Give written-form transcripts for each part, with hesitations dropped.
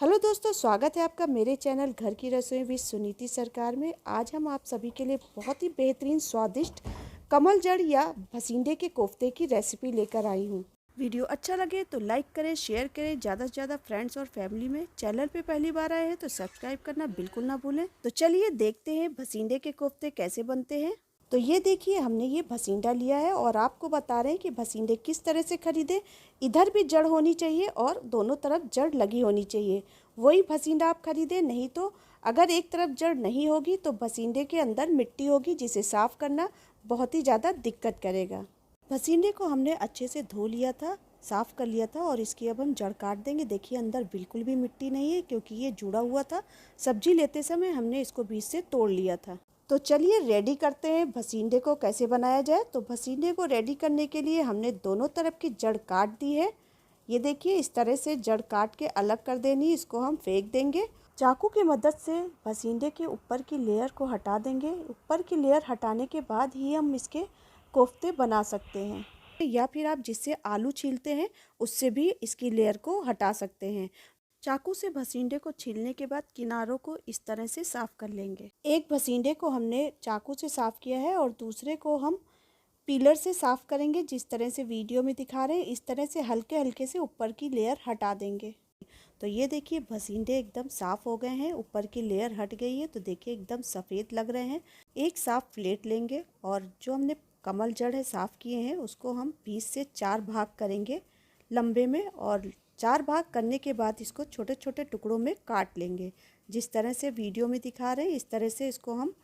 Hello दोस्तों, स्वागत है आपका मेरे चैनल घर की रसोई विद सुनीति सरकार में। आज हम आप सभी के लिए बहुत ही बेहतरीन स्वादिष्ट कमल जड़ या भसींडे के कोफ्ते की रेसिपी लेकर आई हूँ। वीडियो अच्छा लगे तो लाइक करें, शेयर करें ज़्यादा से ज़्यादा फ्रेंड्स और फैमिली में। चैनल पे पहली बार आए हैं तो सब्सक्राइब करना बिल्कुल ना भूलें। तो चलिए देखते हैं भसींडे के कोफ्ते कैसे बनते हैं। तो ये देखिए, हमने ये भसींडा लिया है और आपको बता रहे हैं कि भसींडे किस तरह से खरीदें। इधर भी जड़ होनी चाहिए और दोनों तरफ जड़ लगी होनी चाहिए, वही भसींडा आप खरीदें। नहीं तो अगर एक तरफ जड़ नहीं होगी तो भसींडे के अंदर मिट्टी होगी, जिसे साफ़ करना बहुत ही ज़्यादा दिक्कत करेगा। भसींडे को हमने अच्छे से धो लिया था, साफ़ कर लिया था और इसकी अब हम जड़ काट देंगे। देखिए अंदर बिल्कुल भी मिट्टी नहीं है क्योंकि ये जुड़ा हुआ था। सब्जी लेते समय हमने इसको बीच से तोड़ लिया था। तो चलिए रेडी करते हैं भसींडे को कैसे बनाया जाए। तो भसींडे को रेडी करने के लिए हमने दोनों तरफ की जड़ काट दी है। ये देखिए इस तरह से जड़ काट के अलग कर देनी, इसको हम फेंक देंगे। चाकू की मदद से भसींडे के ऊपर की लेयर को हटा देंगे। ऊपर की लेयर हटाने के बाद ही हम इसके कोफ्ते बना सकते हैं, या फिर आप जिससे आलू छीलते हैं उससे भी इसकी लेयर को हटा सकते हैं। चाकू से भसींडे को छीलने के बाद किनारों को इस तरह से साफ कर लेंगे। एक भसींडे को हमने चाकू से साफ किया है और दूसरे को हम पीलर से साफ करेंगे, जिस तरह से वीडियो में दिखा रहे हैं। इस तरह से हल्के हल्के से ऊपर की लेयर हटा देंगे। तो ये देखिए भसींडे एकदम साफ हो गए हैं, ऊपर की लेयर हट गई है। तो देखिए एकदम सफ़ेद लग रहे हैं। एक साफ प्लेट लेंगे और जो हमने कमल जड़ है साफ़ किए हैं उसको हम 20 से 4 भाग करेंगे लंबे में, और 4 भाग करने के बाद इसको छोटे छोटे टुकड़ों में काट लेंगे। जिस तरह से वीडियो में दिखा रहे हैं इस तरह से इसको हम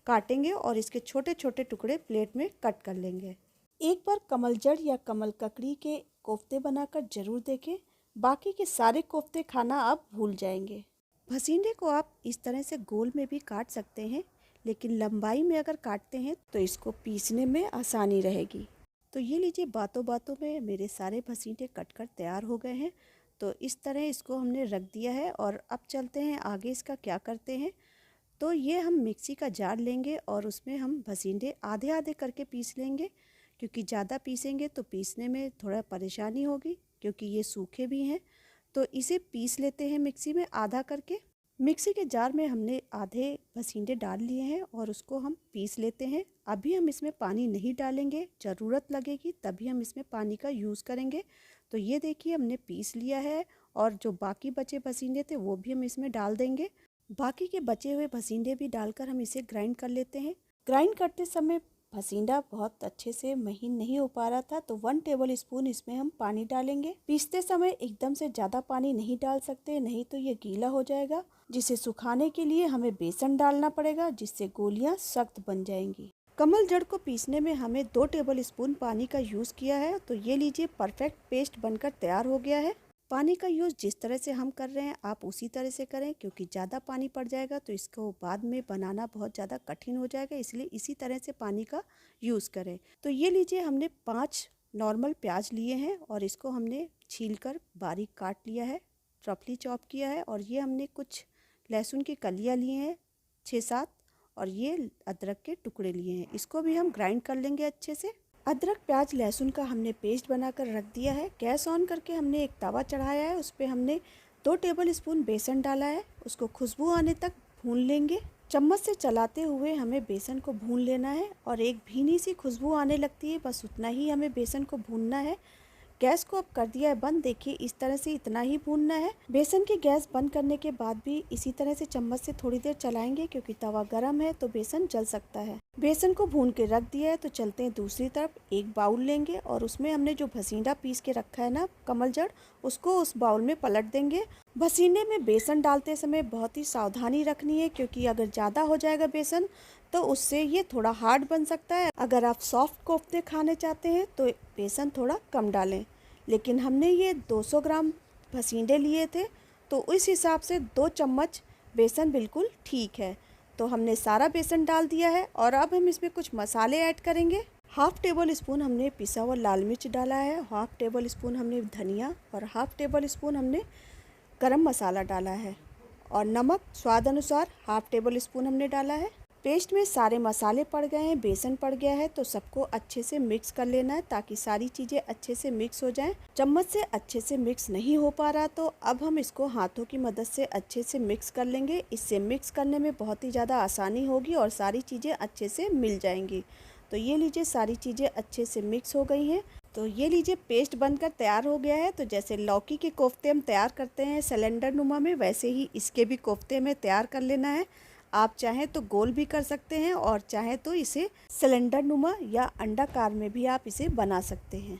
काटेंगे और इसके छोटे छोटे टुकड़े प्लेट में कट कर लेंगे। एक बार कमल जड़ या कमल ककड़ी के कोफ्ते बनाकर ज़रूर देखें, बाकी के सारे कोफ्ते खाना आप भूल जाएंगे। भसींडे को आप इस तरह से गोल में भी काट सकते हैं, लेकिन लंबाई में अगर काटते हैं तो इसको पीसने में आसानी रहेगी। तो ये लीजिए, बातों बातों में मेरे सारे भसींडे कट कर तैयार हो गए हैं। तो इस तरह इसको हमने रख दिया है और अब चलते हैं आगे इसका क्या करते हैं। तो ये हम मिक्सी का जार लेंगे और उसमें हम भसींडे आधे आधे करके पीस लेंगे, क्योंकि ज़्यादा पीसेंगे तो पीसने में थोड़ा परेशानी होगी, क्योंकि ये सूखे भी हैं। तो इसे पीस लेते हैं मिक्सी में आधा करके। मिक्सी के जार में हमने आधे भसींडे डाल लिए हैं और उसको हम पीस लेते हैं। अभी हम इसमें पानी नहीं डालेंगे, ज़रूरत लगेगी तभी हम इसमें पानी का यूज़ करेंगे। तो ये देखिए हमने पीस लिया है और जो बाकी बचे भसींडे थे वो भी हम इसमें डाल देंगे। बाकी के बचे हुए भसींडे भी डालकर हम इसे ग्राइंड कर लेते हैं। ग्राइंड करते समय भसींडा बहुत अच्छे से महीन नहीं हो पा रहा था, तो 1 टेबल स्पून इसमें हम पानी डालेंगे। पीसते समय एकदम से ज़्यादा पानी नहीं डाल सकते, नहीं तो ये गीला हो जाएगा। जिसे सुखाने के लिए हमें बेसन डालना पड़ेगा, जिससे गोलियां सख्त बन जाएंगी। कमल जड़ को पीसने में हमें 2 टेबल स्पून पानी का यूज़ किया है। तो ये लीजिए परफेक्ट पेस्ट बनकर तैयार हो गया है। पानी का यूज़ जिस तरह से हम कर रहे हैं आप उसी तरह से करें, क्योंकि ज़्यादा पानी पड़ जाएगा तो इसको बाद में बनाना बहुत ज़्यादा कठिन हो जाएगा, इसलिए इसी तरह से पानी का यूज़ करें। तो ये लीजिए, हमने 5 नॉर्मल प्याज लिए हैं और इसको हमने छीलकर बारीक काट लिया है, रफली चॉप किया है। और ये हमने कुछ लहसुन की कलियाँ लिए हैं 6-7, और ये अदरक के टुकड़े लिए हैं। इसको भी हम ग्राइंड कर लेंगे अच्छे से। अदरक प्याज लहसुन का हमने पेस्ट बनाकर रख दिया है। गैस ऑन करके हमने एक तवा चढ़ाया है, उस पर हमने 2 टेबल स्पून बेसन डाला है। उसको खुशबू आने तक भून लेंगे। चम्मच से चलाते हुए हमें बेसन को भून लेना है और एक भीनी सी खुशबू आने लगती है, बस उतना ही हमें बेसन को भूनना है। गैस को अब कर दिया है बंद। देखिए इस तरह से इतना ही भूनना है। बेसन की गैस बंद करने के बाद भी इसी तरह से चम्मच से थोड़ी देर चलाएंगे, क्योंकि तवा गर्म है तो बेसन जल सकता है। बेसन को भून के रख दिया है। तो चलते हैं दूसरी तरफ। एक बाउल लेंगे और उसमें हमने जो भसींडा पीस के रखा है ना कमल जड़, उसको उस बाउल में पलट देंगे। भसींडे में बेसन डालते समय बहुत ही सावधानी रखनी है, क्योंकि अगर ज़्यादा हो जाएगा बेसन तो उससे ये थोड़ा हार्ड बन सकता है। अगर आप सॉफ्ट कोफ्ते खाने चाहते हैं तो बेसन थोड़ा कम डालें। लेकिन हमने ये 200 ग्राम भसींडे लिए थे, तो इस हिसाब से 2 चम्मच बेसन बिल्कुल ठीक है। तो हमने सारा बेसन डाल दिया है और अब हम इसमें कुछ मसाले ऐड करेंगे। हाफ टेबल स्पून हमने पिसा हुआ लाल मिर्च डाला है, हाफ टेबल स्पून हमने धनिया और हाफ टेबल स्पून हमने गरम मसाला डाला है, और नमक स्वाद अनुसार हाफ टेबल स्पून हमने डाला है। पेस्ट में सारे मसाले पड़ गए हैं, बेसन पड़ गया है, तो सबको अच्छे से मिक्स कर लेना है ताकि सारी चीज़ें अच्छे से मिक्स हो जाएं। चम्मच से अच्छे से मिक्स नहीं हो पा रहा तो अब हम इसको हाथों की मदद से अच्छे से मिक्स कर लेंगे। इससे मिक्स करने में बहुत ही ज़्यादा आसानी होगी और सारी चीज़ें अच्छे से मिल जाएंगी। तो ये लीजिए सारी चीज़ें अच्छे से मिक्स हो गई हैं। तो ये लीजिए पेस्ट बनकर तैयार हो गया है। तो जैसे लौकी के कोफ्ते हम तैयार करते हैं सिलेंडर नुमा में, वैसे ही इसके भी कोफ्ते हमें तैयार कर लेना है। आप चाहें तो गोल भी कर सकते हैं और चाहें तो इसे सिलेंडर नुमा या अंडाकार में भी आप इसे बना सकते हैं।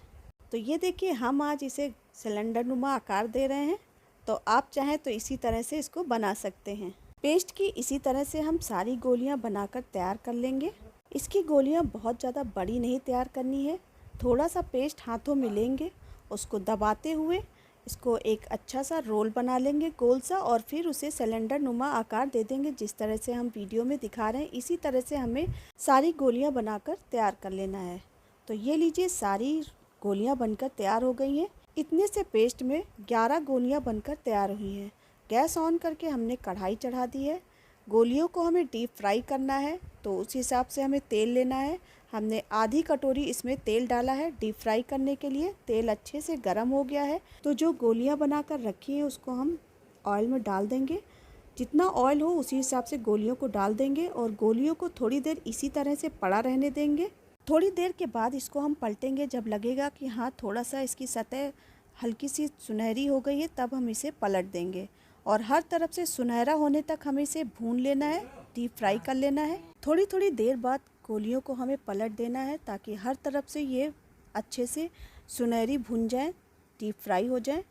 तो ये देखिए हम आज इसे सिलेंडर नुमा आकार दे रहे हैं, तो आप चाहें तो इसी तरह से इसको बना सकते हैं। पेस्ट की इसी तरह से हम सारी गोलियां बनाकर तैयार कर लेंगे। इसकी गोलियां बहुत ज़्यादा बड़ी नहीं तैयार करनी है, थोड़ा सा पेस्ट हाथों में लेंगे, उसको दबाते हुए इसको एक अच्छा सा रोल बना लेंगे गोल सा, और फिर उसे सिलेंडर नुमा आकार दे देंगे जिस तरह से हम वीडियो में दिखा रहे हैं। इसी तरह से हमें सारी गोलियां बनाकर तैयार कर लेना है। तो ये लीजिए सारी गोलियां बनकर तैयार हो गई हैं। इतने से पेस्ट में 11 गोलियां बनकर तैयार हुई हैं। गैस ऑन करके हमने कढ़ाई चढ़ा दी है। गोलियों को हमें डीप फ्राई करना है, तो उस हिसाब से हमें तेल लेना है। हमने आधी कटोरी इसमें तेल डाला है डीप फ्राई करने के लिए। तेल अच्छे से गर्म हो गया है, तो जो गोलियां बनाकर रखी हैं उसको हम ऑयल में डाल देंगे। जितना ऑयल हो उसी हिसाब से गोलियों को डाल देंगे और गोलियों को थोड़ी देर इसी तरह से पड़ा रहने देंगे। थोड़ी देर के बाद इसको हम पलटेंगे। जब लगेगा कि हाँ थोड़ा सा इसकी सतह हल्की सी सुनहरी हो गई है, तब हम इसे पलट देंगे और हर तरफ से सुनहरा होने तक हमें इसे भून लेना है, डीप फ्राई कर लेना है। थोड़ी थोड़ी देर बाद गोलियों को हमें पलट देना है ताकि हर तरफ से ये अच्छे से सुनहरी भुन जाए, डीप फ्राई हो जाए।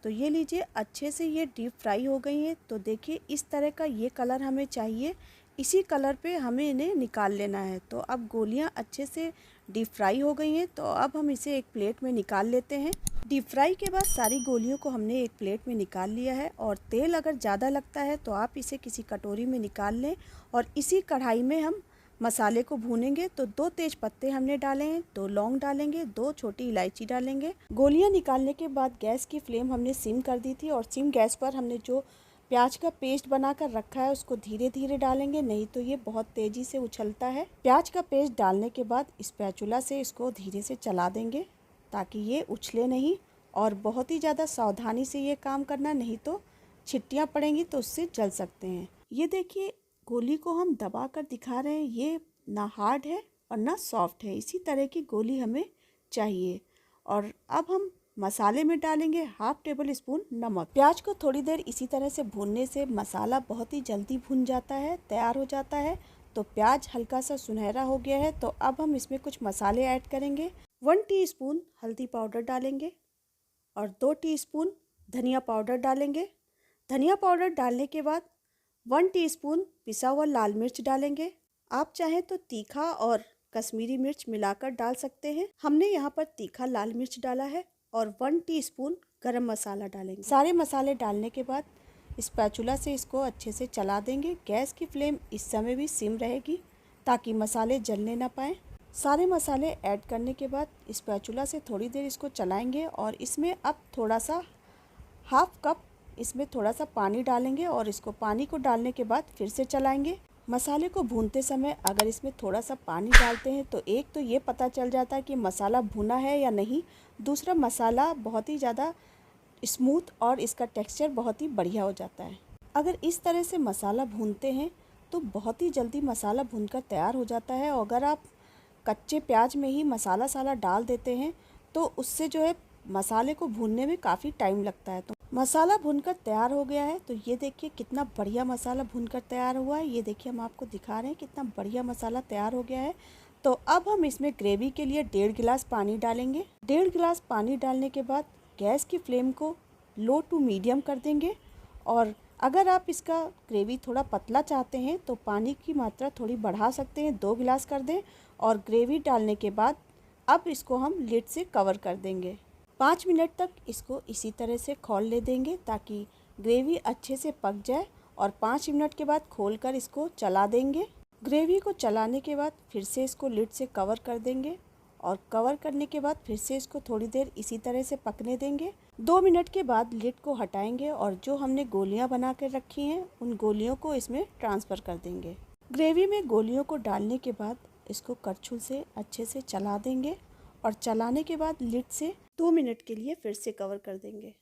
तो ये लीजिए अच्छे से ये डीप फ्राई हो गई है। तो देखिए इस तरह का ये कलर हमें चाहिए, इसी कलर पे हमें इन्हें निकाल लेना है। तो अब गोलियां अच्छे से डीप फ्राई हो गई हैं, तो अब हम इसे एक प्लेट में निकाल लेते हैं। डीप फ्राई के बाद सारी गोलियों को हमने एक प्लेट में निकाल लिया है। और तेल अगर ज़्यादा लगता है तो आप इसे किसी कटोरी में निकाल लें और इसी कढ़ाई में हम मसाले को भूनेंगे। तो 2 तेज पत्ते हमने डाले हैं, 2 लौंग डालेंगे, 2 छोटी इलायची डालेंगे। गोलियां निकालने के बाद गैस की फ्लेम हमने सिम कर दी थी और सिम गैस पर हमने जो प्याज का पेस्ट बनाकर रखा है उसको धीरे धीरे डालेंगे, नहीं तो ये बहुत तेज़ी से उछलता है। प्याज का पेस्ट डालने के बाद स्पैचुला से इसको धीरे से चला देंगे ताकि ये उछले नहीं, और बहुत ही ज़्यादा सावधानी से ये काम करना, नहीं तो छिट्टियाँ पड़ेंगी तो उससे जल सकते हैं। ये देखिए गोली को हम दबा कर दिखा रहे हैं, ये ना हार्ड है और ना सॉफ्ट है, इसी तरह की गोली हमें चाहिए। और अब हम मसाले में डालेंगे 1/2 टेबल स्पून नमक। प्याज को थोड़ी देर इसी तरह से भूनने से मसाला बहुत ही जल्दी भुन जाता है, तैयार हो जाता है। तो प्याज हल्का सा सुनहरा हो गया है, तो अब हम इसमें कुछ मसाले ऐड करेंगे। 1 टीस्पून हल्दी पाउडर डालेंगे और 2 टीस्पून धनिया पाउडर डालेंगे। धनिया पाउडर डालने के बाद 1 टीस्पून पिसा हुआ लाल मिर्च डालेंगे। आप चाहें तो तीखा और कश्मीरी मिर्च मिलाकर डाल सकते हैं। हमने यहाँ पर तीखा लाल मिर्च डाला है। और 1 टीस्पून गरम मसाला डालेंगे। सारे मसाले डालने के बाद स्पैचुला से इसको अच्छे से चला देंगे। गैस की फ्लेम इस समय भी सिम रहेगी ताकि मसाले जलने ना पाएँ। सारे मसाले ऐड करने के बाद स्पैचुला से थोड़ी देर इसको चलाएंगे और इसमें अब थोड़ा सा 1/2 कप इसमें थोड़ा सा पानी डालेंगे और इसको पानी को डालने के बाद फिर से चलाएंगे। मसाले को भूनते समय अगर इसमें थोड़ा सा पानी डालते हैं तो एक तो ये पता चल जाता है कि मसाला भुना है या नहीं, दूसरा मसाला बहुत ही ज़्यादा स्मूथ और इसका टेक्सचर बहुत ही बढ़िया हो जाता है। अगर इस तरह से मसाला भूनते हैं तो बहुत ही जल्दी मसाला भूनकर तैयार हो जाता है। और अगर आप कच्चे प्याज में ही मसाला डाल देते हैं तो उससे जो है मसाले को भूनने में काफ़ी टाइम लगता है। तो मसाला भूनकर तैयार हो गया है। तो ये देखिए कितना बढ़िया मसाला भूनकर तैयार हुआ है। ये देखिए हम आपको दिखा रहे हैं कितना बढ़िया मसाला तैयार हो गया है। तो अब हम इसमें ग्रेवी के लिए 1.5 गिलास पानी डालेंगे। 1.5 गिलास पानी डालने के बाद गैस की फ्लेम को लो टू मीडियम कर देंगे। और अगर आप इसका ग्रेवी थोड़ा पतला चाहते हैं तो पानी की मात्रा थोड़ी बढ़ा सकते हैं, 2 गिलास कर दें। और ग्रेवी डालने के बाद अब इसको हम लिड से कवर कर देंगे। 5 मिनट तक इसको इसी तरह से खौल ले देंगे ताकि ग्रेवी अच्छे से पक जाए। और 5 मिनट के बाद खोलकर इसको चला देंगे। ग्रेवी को चलाने के बाद फिर से इसको लिड से कवर कर देंगे और कवर करने के बाद फिर से इसको थोड़ी देर इसी तरह से पकने देंगे। 2 मिनट के बाद लिड को हटाएंगे और जो हमने गोलियां बना कर रखी हैं उन गोलियों को इसमें ट्रांसफ़र कर देंगे। ग्रेवी में गोलियों को डालने के बाद इसको करछुल से अच्छे से चला देंगे और चलाने के बाद लिड से 2 मिनट के लिए फिर से कवर कर देंगे।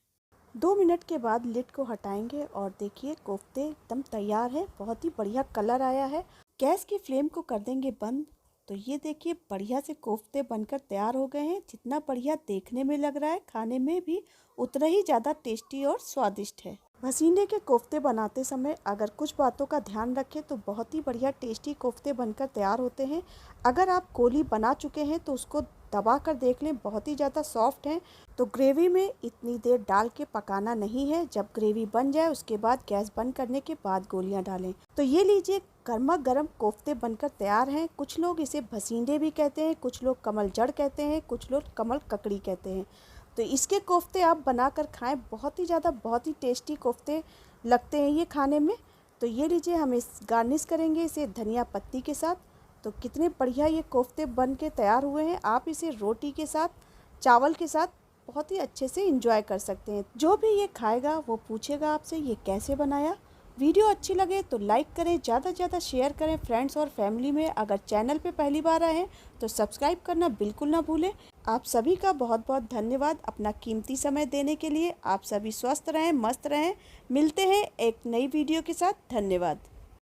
2 मिनट के बाद लिड को हटाएंगे और देखिए कोफ्ते एकदम तैयार है, बहुत ही बढ़िया कलर आया है। गैस की फ्लेम को कर देंगे बंद। तो ये देखिए बढ़िया से कोफ्ते बनकर तैयार हो गए हैं। जितना बढ़िया देखने में लग रहा है, खाने में भी उतना ही ज़्यादा टेस्टी और स्वादिष्ट है। भसींडे के कोफ्ते बनाते समय अगर कुछ बातों का ध्यान रखें तो बहुत ही बढ़िया टेस्टी कोफ्ते बनकर तैयार होते हैं। अगर आप गोली बना चुके हैं तो उसको दबा कर देख लें, बहुत ही ज़्यादा सॉफ्ट है। तो ग्रेवी में इतनी देर डाल के पकाना नहीं है। जब ग्रेवी बन जाए उसके बाद गैस बंद करने के बाद गोलियां डालें। तो ये लीजिए गर्मा गर्म कोफ्ते बनकर तैयार हैं। कुछ लोग इसे भसींडे भी कहते हैं, कुछ लोग कमल जड़ कहते हैं, कुछ लोग कमल ककड़ी कहते हैं। तो इसके कोफ्ते आप बनाकर खाएं, बहुत ही ज़्यादा बहुत ही टेस्टी कोफ्ते लगते हैं ये खाने में। तो ये लीजिए हम इस गार्निश करेंगे इसे धनिया पत्ती के साथ। तो कितने बढ़िया ये कोफ्ते बन के तैयार हुए हैं। आप इसे रोटी के साथ, चावल के साथ बहुत ही अच्छे से एंजॉय कर सकते हैं। जो भी ये खाएगा वो पूछेगा आपसे ये कैसे बनाया। वीडियो अच्छी लगे तो लाइक करें, ज़्यादा से ज़्यादा शेयर करें फ्रेंड्स और फैमिली में। अगर चैनल पे पहली बार आए हैं तो सब्सक्राइब करना बिल्कुल ना भूलें। आप सभी का बहुत बहुत धन्यवाद अपना कीमती समय देने के लिए। आप सभी स्वस्थ रहें, मस्त रहें। मिलते हैं एक नई वीडियो के साथ। धन्यवाद।